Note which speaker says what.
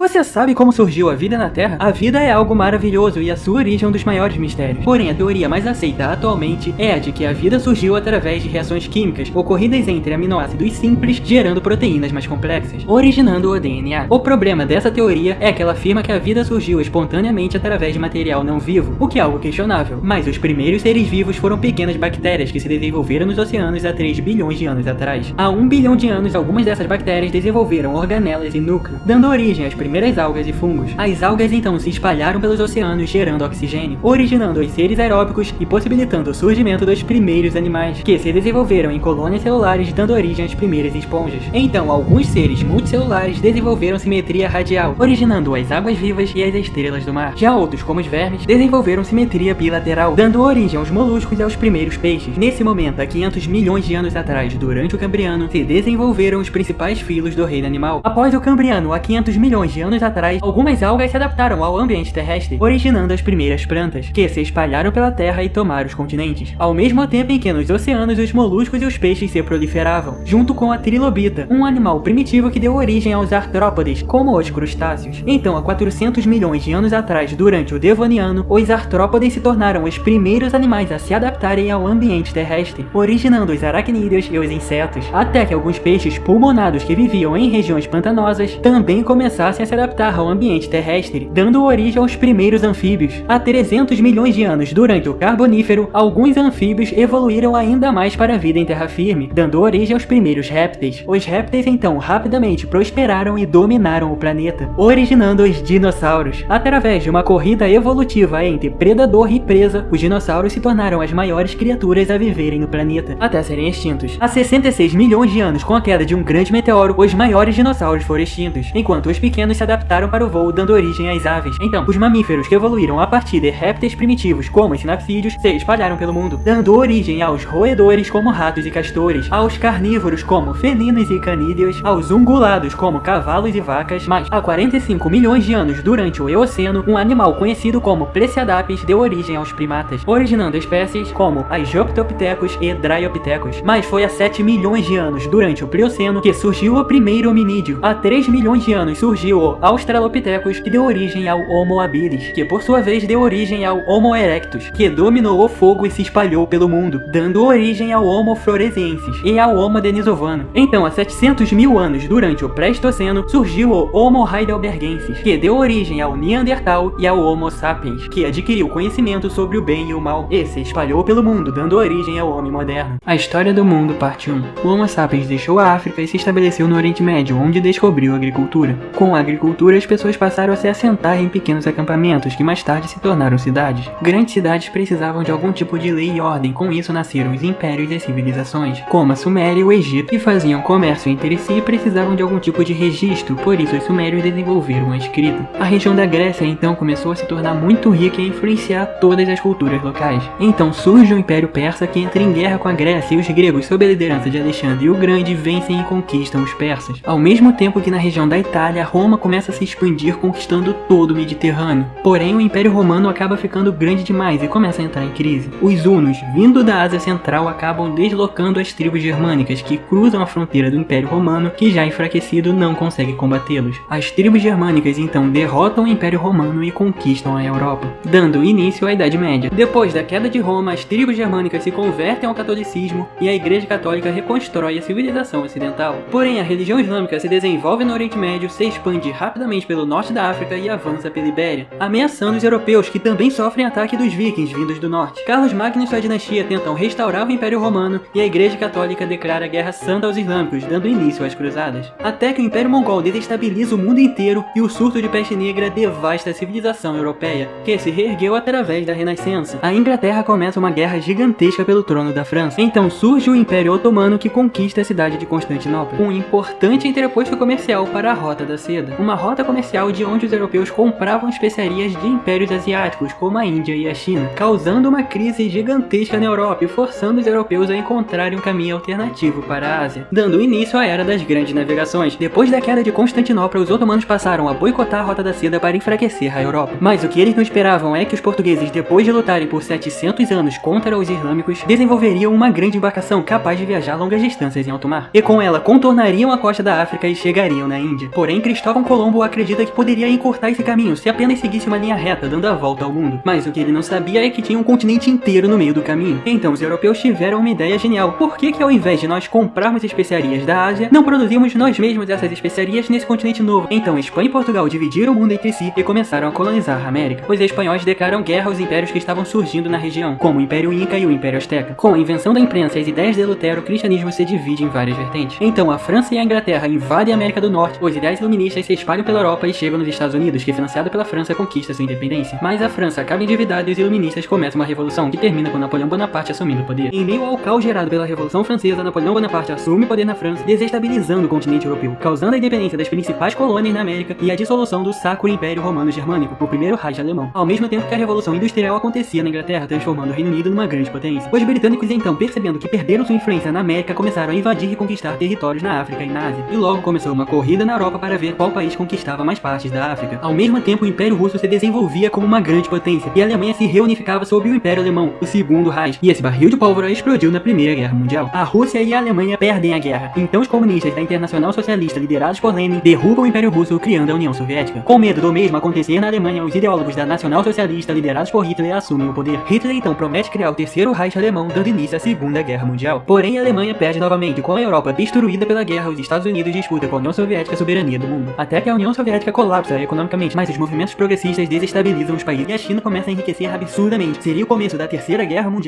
Speaker 1: Você sabe como surgiu a vida na Terra? A vida é algo maravilhoso e a sua origem é um dos maiores mistérios. Porém, a teoria mais aceita atualmente é a de que a vida surgiu através de reações químicas ocorridas entre aminoácidos simples, gerando proteínas mais complexas, originando o DNA. O problema dessa teoria é que ela afirma que a vida surgiu espontaneamente através de material não vivo, o que é algo questionável. Mas os primeiros seres vivos foram pequenas bactérias que se desenvolveram nos oceanos há 3 bilhões de anos atrás. Há 1 bilhão de anos, algumas dessas bactérias desenvolveram organelas e núcleo, dando origem às primeiras algas e fungos. As algas então se espalharam pelos oceanos gerando oxigênio, originando os seres aeróbicos e possibilitando o surgimento dos primeiros animais, que se desenvolveram em colônias celulares dando origem às primeiras esponjas. Então, alguns seres multicelulares desenvolveram simetria radial, originando as águas vivas e as estrelas do mar. Já outros, como os vermes, desenvolveram simetria bilateral, dando origem aos moluscos e aos primeiros peixes. Nesse momento, há 500 milhões de anos atrás, durante o Cambriano, se desenvolveram os principais filos do reino animal. Após o Cambriano, há 500 milhões de anos atrás, algumas algas se adaptaram ao ambiente terrestre, originando as primeiras plantas, que se espalharam pela terra e tomaram os continentes, ao mesmo tempo em que nos oceanos os moluscos e os peixes se proliferavam, junto com a trilobita, um animal primitivo que deu origem aos artrópodes, como os crustáceos. Então, há 400 milhões de anos atrás, durante o Devoniano, os artrópodes se tornaram os primeiros animais a se adaptarem ao ambiente terrestre, originando os aracnídeos e os insetos, até que alguns peixes pulmonados que viviam em regiões pantanosas também começassem a se adaptar ao ambiente terrestre, dando origem aos primeiros anfíbios. Há 300 milhões de anos, durante o Carbonífero, alguns anfíbios evoluíram ainda mais para a vida em terra firme, dando origem aos primeiros répteis. Os répteis então rapidamente prosperaram e dominaram o planeta, originando os dinossauros. Através de uma corrida evolutiva entre predador e presa, os dinossauros se tornaram as maiores criaturas a viverem no planeta, até serem extintos. Há 66 milhões de anos, com a queda de um grande meteoro, os maiores dinossauros foram extintos, enquanto os pequenos se adaptaram para o voo, dando origem às aves. Então, os mamíferos que evoluíram a partir de répteis primitivos, como os sinapsídeos, se espalharam pelo mundo, dando origem aos roedores, como ratos e castores, aos carnívoros, como felinos e canídeos, aos ungulados, como cavalos e vacas. Mas, há 45 milhões de anos, durante o Eoceno, um animal conhecido como Plesiadapis deu origem aos primatas, originando espécies como Archaeopteryx e Dryopithecus. Mas foi há 7 milhões de anos, durante o Plioceno, que surgiu o primeiro hominídeo. Há 3 milhões de anos surgiu o Australopithecus, que deu origem ao Homo habilis, que por sua vez deu origem ao Homo erectus, que dominou o fogo e se espalhou pelo mundo, dando origem ao Homo floresiensis e ao Homo denisovano. Então, há 700 mil anos, durante o Pleistoceno, surgiu o Homo heidelbergensis, que deu origem ao Neandertal e ao Homo sapiens, que adquiriu conhecimento sobre o bem e o mal, e se espalhou pelo mundo, dando origem ao homem moderno. A história do mundo, parte 1. O Homo sapiens deixou a África e se estabeleceu no Oriente Médio, onde descobriu a agricultura. Com a agricultura, as pessoas passaram a se assentar em pequenos acampamentos, que mais tarde se tornaram cidades. Grandes cidades precisavam de algum tipo de lei e ordem, com isso nasceram os impérios e as civilizações, como a Suméria e o Egito, que faziam comércio entre si e precisavam de algum tipo de registro, por isso os sumérios desenvolveram a escrita. A região da Grécia então começou a se tornar muito rica e a influenciar todas as culturas locais. Então surge o Império Persa, que entra em guerra com a Grécia, e os gregos, sob a liderança de Alexandre o Grande, vencem e conquistam os persas. Ao mesmo tempo que na região da Itália, Roma começa a se expandir, conquistando todo o Mediterrâneo. Porém, o Império Romano acaba ficando grande demais e começa a entrar em crise. Os hunos, vindo da Ásia Central, acabam deslocando as tribos germânicas, que cruzam a fronteira do Império Romano, que já enfraquecido não consegue combatê-los. As tribos germânicas então derrotam o Império Romano e conquistam a Europa, dando início à Idade Média. Depois da queda de Roma, as tribos germânicas se convertem ao catolicismo e a Igreja Católica reconstrói a civilização ocidental. Porém, a religião islâmica se desenvolve no Oriente Médio, se expande rapidamente pelo norte da África e avança pela Ibéria, ameaçando os europeus, que também sofrem ataque dos vikings vindos do norte. Carlos Magno e sua dinastia tentam restaurar o Império Romano e a Igreja Católica declara guerra santa aos islâmicos, dando início às cruzadas. Até que o Império Mongol desestabiliza o mundo inteiro e o surto de peste negra devasta a civilização europeia, que se reergueu através da Renascença. A Inglaterra começa uma guerra gigantesca pelo trono da França. Então surge o Império Otomano, que conquista a cidade de Constantinopla, um importante entreposto comercial para a Rota da Seda, uma rota comercial de onde os europeus compravam especiarias de impérios asiáticos, como a Índia e a China, causando uma crise gigantesca na Europa e forçando os europeus a encontrarem um caminho alternativo para a Ásia, dando início à Era das Grandes Navegações. Depois da queda de Constantinopla, os otomanos passaram a boicotar a Rota da Seda para enfraquecer a Europa. Mas o que eles não esperavam é que os portugueses, depois de lutarem por 700 anos contra os islâmicos, desenvolveriam uma grande embarcação capaz de viajar longas distâncias em alto mar, e com ela contornariam a costa da África e chegariam na Índia. Porém, Cristóvão Colombo acredita que poderia encurtar esse caminho se apenas seguisse uma linha reta dando a volta ao mundo. Mas o que ele não sabia é que tinha um continente inteiro no meio do caminho. Então os europeus tiveram uma ideia genial. Por que ao invés de nós comprarmos especiarias da Ásia, não produzimos nós mesmos essas especiarias nesse continente novo? Então Espanha e Portugal dividiram o mundo entre si e começaram a colonizar a América. Os espanhóis declararam guerra aos impérios que estavam surgindo na região, como o Império Inca e o Império Azteca. Com a invenção da imprensa e as ideias de Lutero, o cristianismo se divide em várias vertentes. Então a França e a Inglaterra invadem a América do Norte, os ideais iluministas se espalham pela Europa e chegam nos Estados Unidos, que financiado pela França conquista sua independência. Mas a França acaba endividada e os iluministas começam uma revolução que termina com Napoleão Bonaparte assumindo o poder. Em meio ao caos gerado pela Revolução Francesa, Napoleão Bonaparte assume o poder na França, desestabilizando o continente europeu, causando a independência das principais colônias na América e a dissolução do Sacro Império Romano Germânico, o primeiro Reich alemão. Ao mesmo tempo que a Revolução Industrial acontecia na Inglaterra, transformando o Reino Unido numa grande potência. Os britânicos então, percebendo que perderam sua influência na América, começaram a invadir e conquistar territórios na África e na Ásia. E logo começou uma corrida na Europa para ver qual país conquistava mais partes da África. Ao mesmo tempo, o Império Russo se desenvolvia como uma grande potência, e a Alemanha se reunificava sob o Império Alemão, o Segundo Reich, e esse barril de pólvora explodiu na Primeira Guerra Mundial. A Rússia e a Alemanha perdem a guerra, então os comunistas da Internacional Socialista liderados por Lenin derrubam o Império Russo, criando a União Soviética. Com medo do mesmo acontecer na Alemanha, os ideólogos da Nacional Socialista liderados por Hitler assumem o poder. Hitler então promete criar o Terceiro Reich alemão, dando início à Segunda Guerra Mundial. Porém, a Alemanha perde novamente. Com a Europa destruída pela guerra, os Estados Unidos disputam com a União Soviética a soberania do mundo. Até que a União Soviética colapsa economicamente, mas os movimentos progressistas desestabilizam os países e a China começa a enriquecer absurdamente. Seria o começo da Terceira Guerra Mundial.